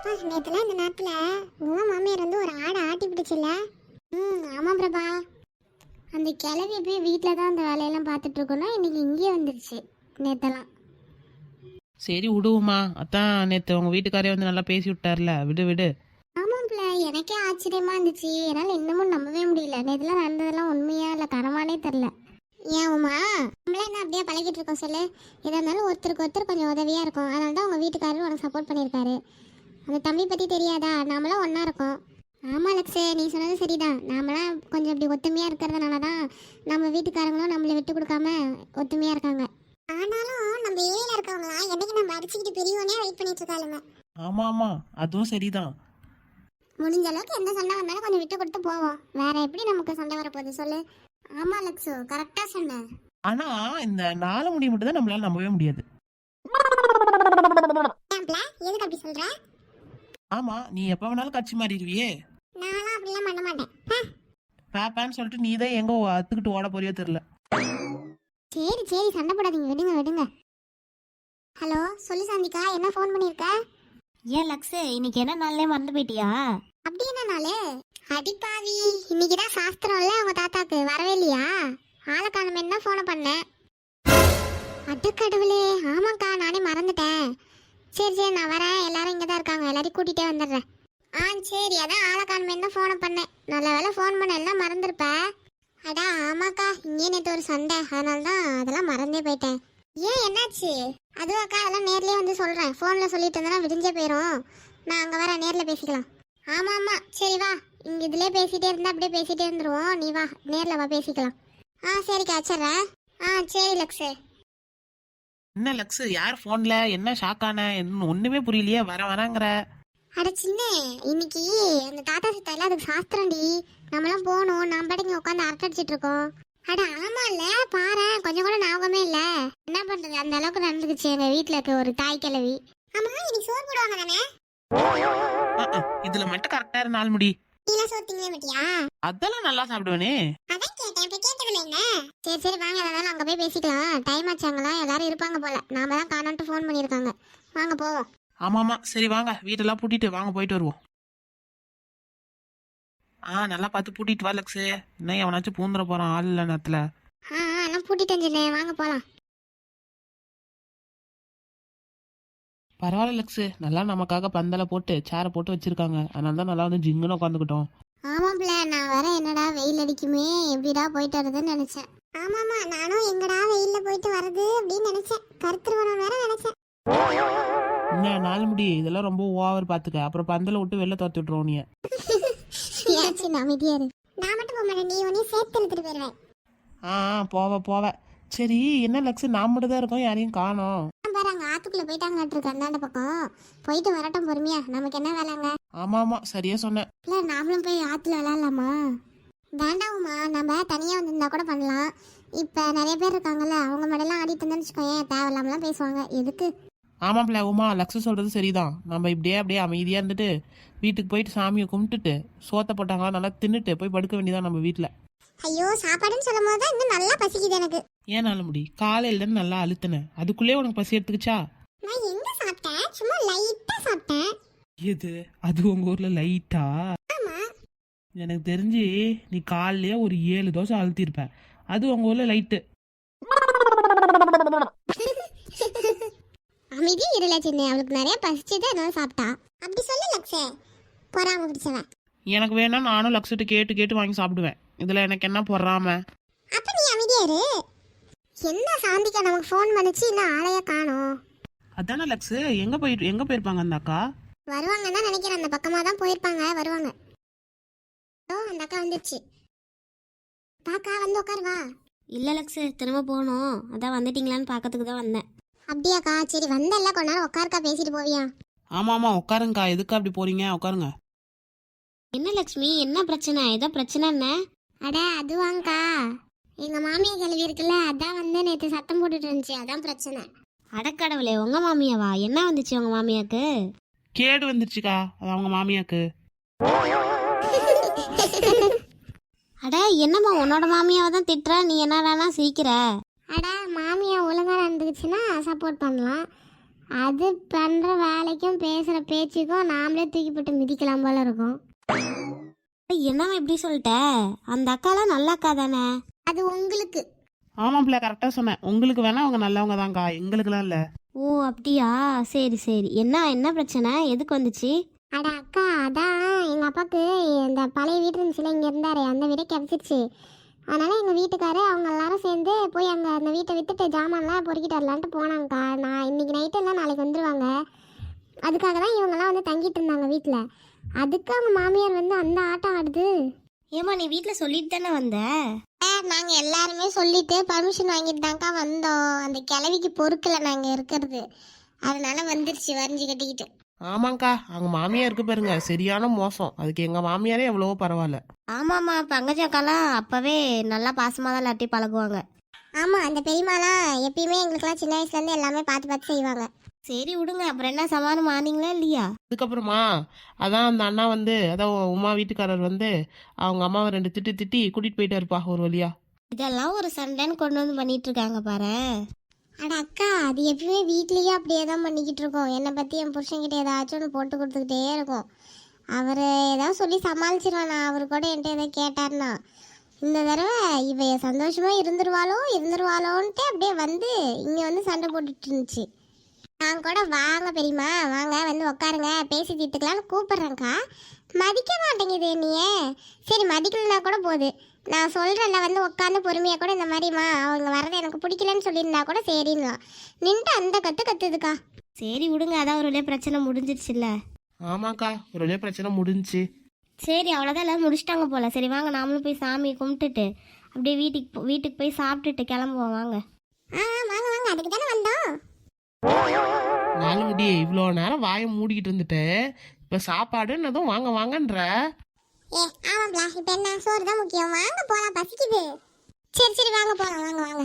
நேற்றுலாம் இந்த நேரத்தில் உங்கள் மாமியார் வந்து ஒரு ஆடை ஆட்டி பிடிச்சில்ல. ஆமாம் பிரபா. அந்த கிளவி போய் வீட்டில் தான் அந்த வேலையெல்லாம் பார்த்துட்டு இருக்கோன்னா இன்னைக்கு இங்கேயே வந்துருச்சு நேற்றெல்லாம். சரி விடுவோமா, அதான் நேற்று உங்கள் வீட்டுக்காரே வந்து நல்லா பேசி விட்டார்ல, விடு விடு. ஆமாம்ல, எனக்கே ஆச்சரியமா இருந்துச்சு. என்னால் இன்னமும் நம்பவே முடியல. நேற்றுலாம் நடந்ததெல்லாம் உண்மையா இல்லை தரமானே தெரில. ஏன் உமா, நம்மளாம் என்ன அப்படியே பழகிட்டு இருக்கோம் சொல்லு. எதாக இருந்தாலும் ஒருத்தருக்கு ஒருத்தர் கொஞ்சம் உதவியாக இருக்கும். அதனால தான் உங்கள் வீட்டுக்காரரும் உனக்கு சப்போர்ட் பண்ணியிருக்காரு. அந்த தம்பி பற்றி தெரியாதா? நாமளாம் ஒன்றா இருக்கோம். ஆமாம் லக்ஸு, நீ சொன்னது சரிதான். நாமளாம் கொஞ்சம் இப்படி ஒத்துமையாக இருக்கிறதுனால தான் நம்ம வீட்டுக்காரங்களும் நம்மளை விட்டு கொடுக்காம ஒத்துமையாக இருக்காங்க. ஆனாலும் நம்ம ஏரியில் இருக்கவங்களாம் என்னைக்கு நம்ம அடிச்சுக்கிட்டு பெரியவனே வெயிட் பண்ணிட்டு இருக்காளுங்க. ஆமாம் ஆமாம், அதுவும் சரிதான். முடிஞ்ச அளவுக்கு எந்த சண்டை வந்தாலும் கொஞ்சம் விட்டு கொடுத்து போவோம். வேற எப்படி நமக்கு சண்டை வரப்போகுது சொல்லு. ஆமா லக்ஸு, கரெக்டாக சொன்னேன். ஆனால் இந்த 4 முடி மட்டும் தான் நம்மளால நம்பவே முடியாது. எதுக்கு அப்படி சொல்ற? ஆமாம், நீ எப்போ வேணாலும் கட்சி மாறிடுவியே. நான்லாம் அப்படிலாம் பண்ண மாட்டேன். பேப்பான்னு சொல்லிட்டு நீ தான் எங்கே அத்துக்கிட்டு ஓட போறியோ தெரில. சரி சரி, சண்டை போடாதீங்க, விடுங்க விடுங்க. ஹலோ, சொல்லு சாந்திகா, என்ன ஃபோன் பண்ணியிருக்க? ஏன் லக்ஸு, இன்னைக்கு என்ன நாள்லயே மறந்து போயிட்டியா? அப்படி என்ன நாளு? அடிப்பாவி, இன்னைக்கு தான் சாஸ்திரம்ல அவங்க தாத்தாக்கு, வரவே இல்லையா? ஆளை காணுமே தான் ஃபோனை பண்ணேன். அடக்கடவுளே, ஆமாக்கா நானே மறந்துட்டேன். சரி சரி, நான் வரேன். எல்லாரும் இங்கே தான் இருக்காங்க, எல்லாரையும் கூட்டிகிட்டே வந்துடுறேன். சரி, அதான் ஆளை காணுமே தான் ஃபோனை பண்ணேன். நல்ல வேலை ஃபோன் பண்ண, எல்லாம் மறந்துருப்ப. அடா ஆமாக்கா, இங்கே நேற்று ஒரு சண்டை, அதனால தான் அதெல்லாம் மறந்தே போயிட்டேன். ஏன் என்னாச்சு? அதுவும் அக்கா, அதெல்லாம் நேர்லேயே வந்து சொல்கிறேன். ஃபோனில் சொல்லிட்டு இருந்தேன்னா விடிஞ்சே போயிடும். நான் அங்கே வரேன், நேரில் பேசிக்கலாம். ஆமாம் ஆமாம், சரி வா. இங்கே இதிலே பேசிகிட்டே இருந்தால் அப்படியே பேசிகிட்டே இருந்துருவோம். நீ வா, நேரில் வா, பேசிக்கலாம். சரிக்கா, வச்சிட்றேன். சரி லக்ஸு. என்ன லக்ஸு, யார் ஃபோனில்? என்ன ஷாக்கான? ஒன்றுமே புரியலையே, வரேங்கிற. அட சின்ன, இன்னைக்கு அந்த தாத்தா சித்தால அதுக்கு சாஸ்திரம்டி. நம்மளாம் போகணும். நம்ம பாட்டுக்கு உட்காந்து அரட்டை அடிச்சிட்டு இருக்கோம். அட ஆமா இல்ல, பாரு, கொஞ்சம் கூட ஞாபகமே இல்ல. என்ன பண்றது, அந்த அளவுக்கு நடந்துக்குச்சு எங்க வீட்டுல இருக்க ஒரு தாய் கிழவி. ஆமா, இன்னைக்கு சோறு போடுவாங்க தானே? இதுல மட்டும் கரெக்டா 4 முடி. நீல சோறு திங்கவே மாட்டியா? அதெல்லாம் நல்லா சாப்பிடுவேனே. அதான் கேட்டேன், இப்ப கேட்டதுல என்ன? சரி சரி வாங்க, அதனால அங்க போய் பேசிக்கலாம். டைம் ஆச்சாங்களா, எல்லாரும் இருப்பாங்க போல. நாம தான் காணோன்ட்டு ஃபோன் பண்ணியிருக்காங்க. வாங்க போவோம். ஆமாமா, சரி வாங்க, வீட்டெல்லாம் பூட்டிட்டு வாங்க, போயிட்டு வருவோம். நல்லா பார்த்து பூட்டிட்டு வா லக்ஸு. இன்னும் எவனாச்சும் பூந்துட போறான் ஆள் இல்ல நேரத்துல. எல்லாம் பூட்டிட்டு வந்துட்டேன், வாங்க போலாம். பரவாயில்ல லக்ஸு, நல்லா நமக்காக பந்தலை போட்டு சேரை போட்டு வச்சிருக்காங்க. அதனால தான் நல்லா வந்து ஜிங்குன்னு உட்காந்துக்கிட்டோம். ஆமாம்ல, நான் வேற என்னடா வெயில் அடிக்குமே, எப்படிடா போயிட்டு வருதுன்னு நினைச்சேன். ஆமாமா, நானும் எங்கடா வெயில்ல போயிட்டு வருது அப்படின்னு நினைச்சேன். கருத்துருவனம் வேற நினைச்சேன். என்ன 4 முடி, இதெல்லாம் ரொம்ப ஓவர் பாத்துக்க. அப்புறம் பந்தலை விட்டு வெளில துரத்தி விட்டுருவோம் நீ. ஏச்சு அமைதியாரு. நான் மட்டும் போக மாட்டேன், நீ உன்னையும் சேர்த்து எடுத்துட்டு போயிருவேன். போவ. சரி என்ன லக்ஸு, நான் மட்டும் தான் இருக்கோம், யாரையும் காணோம். பாரு, அங்க ஆத்துக்குள்ள போயிட்டாங்கட்டு இருக்கு, அந்தாண்ட பக்கம். போயிட்டு வரட்டும் பொறுமையா, நமக்கு என்ன வேலைங்க? ஆமா சரியா சொன்னேன். இல்ல, நாமளும் போய் ஆத்துல விளையாடலாமா? வேண்டாமா, நம்ம தனியா வந்திருந்தா கூட பண்ணலாம். இப்ப நிறைய பேர் இருக்காங்கல்ல, அவங்க மேடெல்லாம் ஆடிட்டு இருந்தேன்னு வச்சுக்கோங்க, தேவையில்லாமலாம் பேசுவாங்க. எதுக்கு? ஆமாம்ல உமா, லக்ஸு சொல்றது சரிதான். நம்ம இப்படியே அப்படியே அமைதியா இருந்துட்டு வீட்டுக்கு போயிட்டு சாமியை கும்பிட்டுட்டு சோத்தை போட்டாங்களா நல்லா தின்னுட்டு போய் படுக்க வேண்டியதான் நம்ம வீட்டுல. ஐயோ, சாப்பாடுன்னு சொல்லும் போது தான் இன்னும் நல்லா பசிக்குது எனக்கு. ஏன் 4 முடி, காலையில நல்லா அழுத்தினேன், அதுக்குள்ளே உனக்கு பசி எடுத்துக்கிச்சா? நான் எங்க சாப்பிட்டேன், சும்மா லைட்டா சாப்பிட்டேன். எது, அது உங்க ஊர்ல லைட்டா? ஆமா. எனக்கு தெரிஞ்சு நீ காலையிலேயே ஒரு 7 தோசை அழுத்திருப்ப, அது உங்க ஊர்ல லைட்டு. அமைதி இருல சின்ன, அவளுக்கு நிறைய பசிச்சது, அதனால சாப்பிட்டா. அப்படி சொல்லு லக்ஸே, பொறாம பிடிச்சவன். எனக்கு வேணா நானும் லக்ஸுட்டு கேட்டு வாங்கி சாப்பிடுவேன். இதுல எனக்கு என்ன பொறாம? அப்ப நீ அமைதியா இரு. என்ன சாந்திக்கா நமக்கு ஃபோன் பண்ணிச்சு, இன்னும் ஆளைய காணோம். அதானே லக்ஸு, எங்க போயிருப்பாங்க அந்த அக்கா? வருவாங்கன்னு தான் நினைக்கிறேன், அந்த பக்கமா தான் போயிருப்பாங்க, வருவாங்க. அந்த அக்கா வந்துச்சு. பாக்கா வந்து உட்காரு வா. இல்ல லக்ஸு, திரும்ப போகணும். அதான் வந்துட்டீங்களான்னு பார்க்கறதுக்கு தான் வந்தேன். அப்படியாக்கா, சரி வந்தல்ல, கொஞ்ச நேரம் உட்காருக்கா, பேசிட்டு போவியா? ஆமா உட்காருங்கக்கா, எதுக்கு அப்படி போறீங்க, உட்காருங்க. என்ன லக்ஷ்மி, என்ன பிரச்சனை? ஏதோ பிரச்சனை என்ன? அட அதுவாங்கக்கா, எங்க மாமியா கிளவி இருக்குல்ல, அதான் வந்து நேற்று சத்தம் போட்டுட்டு இருந்துச்சு, அதான் பிரச்சனை. அடக்கடவுளே, உங்க மாமியாவா? என்ன வந்துச்சு உங்க மாமியாக்கு? கேடு வந்துருச்சுக்கா, அது அவங்க மாமியாக்கு. அட என்னம்மா, உன்னோட மாமியாவை தான் திட்டுற, நீ என்னடானா சிரிக்கிற? அட மாமியா ஒழுங்கா நடந்துச்சுன்னா சப்போர்ட் பண்ணலாம். அது பண்ற வேலைக்கும் பேசுற பேச்சுக்கும் நாமளே தூக்கி போட்டு மிதிக்கலாம் போல இருக்கும். என்னம்மா இப்படி சொல்லிட்ட? அந்த அக்காலாம் நல்ல அக்கா தானே? அது உங்களுக்கு. ஆமாம் பிள்ளை, கரெக்டாக சொன்னேன். உங்களுக்கு வேணா அவங்க நல்லவங்க தான்க்கா, எங்களுக்குலாம் இல்லை. ஓ அப்படியா? சரி சரி. என்ன பிரச்சனை? எதுக்கு வந்துச்சு? அட அக்கா, அதான் எங்கள் அப்பாவுக்கு இந்த பழைய வீடு இருந்துச்சுல, இங்கே இருந்தார், அந்த வீடே கிடச்சிருச்சு. அதனால் எங்கள் வீட்டுக்காரு அவங்க எல்லாரும் சேர்ந்து போய் அங்கே அந்த வீட்டை விற்றுட்டு ஜாமான்லாம் பொறுக்கிட்டு வரலான்ட்டு போனாங்கக்கா. நான் இன்னைக்கு நைட்டு இல்லை நாளைக்கு வந்துடுவாங்க. அதுக்காக தான் இவங்கெல்லாம் வந்து தங்கிட்டு இருந்தாங்க வீட்டில். அதுக்கு அவங்க மாமியார் வந்து அந்த ஆட்டம் ஆடுது. ஏமா நீ வீட்டில் சொல்லிட்டு தானே வந்த? நாங்கள் எல்லாருமே சொல்லிட்டு பர்மிஷன் வாங்கிட்டு தான்க்கா வந்தோம். அந்த கிழவிக்கு பொறுக்கலை நாங்கள் இருக்கிறது, அதனால வந்துருச்சு வரைஞ்சி கட்டிக்கிட்டு. ஆமாங்க்கா, அவங்க மாமியார் இருக்கு பாருங்க, சரியான மோசம். அதுக்கு எங்கள் மாமியாரே எவ்வளவோ பரவாயில்ல. ஆமாம்மா, பங்கஜக்காலாம் அப்பவே நல்லா பாசமாக தான் எல்லார்ட்டையும் பழகுவாங்க. ஆமாம், அந்த பெரியம்மாலாம் எப்பயுமே எங்களுக்கெல்லாம் சின்ன வயசுலேருந்து எல்லாமே பார்த்து பார்த்து செய்வாங்க. சரி விடுங்க, அப்புறம் என்ன சமாதானம் ஆனீங்களா இல்லையா? அதுக்கப்புறமா அதான் அந்த அண்ணா வந்து, அதான் உமா வீட்டுக்காரர் வந்து அவங்க அம்மாவை 2 திட்டி திட்டி கூட்டிகிட்டு போயிட்டாருப்பா ஒரு வழியா. இதெல்லாம் ஒரு சண்டைன்னு கொண்டு வந்து பண்ணிட்டு இருக்காங்க பாரு. அட அக்கா, அது எப்பயுமே வீட்லேயே அப்படியே தான் பண்ணிக்கிட்டு இருக்கோம். என்னை பற்றி என் புருஷன்கிட்ட ஏதாச்சும் ஒன்று போட்டு கொடுத்துக்கிட்டே இருக்கும். அவர் ஏதாவது சொல்லி சமாளிச்சிருவான். நான் அவர் கூட என்கிட்ட எதாவது கேட்டார்னா, இந்த தடவை இவ சந்தோஷமாக இருந்துருவாளோன்ட்டு அப்படியே வந்து இங்கே வந்து சண்டை போட்டுட்டு இருந்துச்சு. நான் கூட வாங்க பெரியம்மா வாங்க வந்து உட்காருங்க பேசி தீர்த்துக்கலான்னு கூப்பிட்றேங்க்கா. மதிக்க மாட்டேங்குது என்னையே. சரி மதிக்கலனா கூட போகுது, நான் சொல்கிறேன்ல வந்து உட்காந்து பொறுமையாக கூட இந்த மாதிரிம்மா அவங்க வர்றது எனக்கு பிடிக்கலன்னு சொல்லியிருந்தா கூட சரிங்களா, நின்று அந்த கற்றுதுக்கா. சரி விடுங்க, அதான் ஒரு வழியா பிரச்சனை முடிஞ்சிருச்சுல்ல. ஆமாக்கா, ஒரு வழியா பிரச்சனை முடிஞ்சுச்சு. சரி அவ்வளோதான், எல்லாம் முடிச்சிட்டாங்க போல. சரி வாங்க நாமளும் போய் சாமியை கும்பிட்டுட்டு அப்படியே வீட்டுக்கு போய் சாப்பிட்டுட்டு கிளம்புவோம் வாங்க. வாங்க வாங்க, அதுக்கு தானே வந்தோம். நாலு முடி இவ்வளோ நேரம் வாயை மூடிக்கிட்டு இருந்துட்டேன், இப்போ சாப்பாடுன்னதும் வாங்க வாங்கன்ற. ஆமாம்ல, இப்போ என்ன சோறு தான் முக்கியம். வாங்க போகலாம், பசிக்குது. சரி வாங்க போகலாம், வாங்க.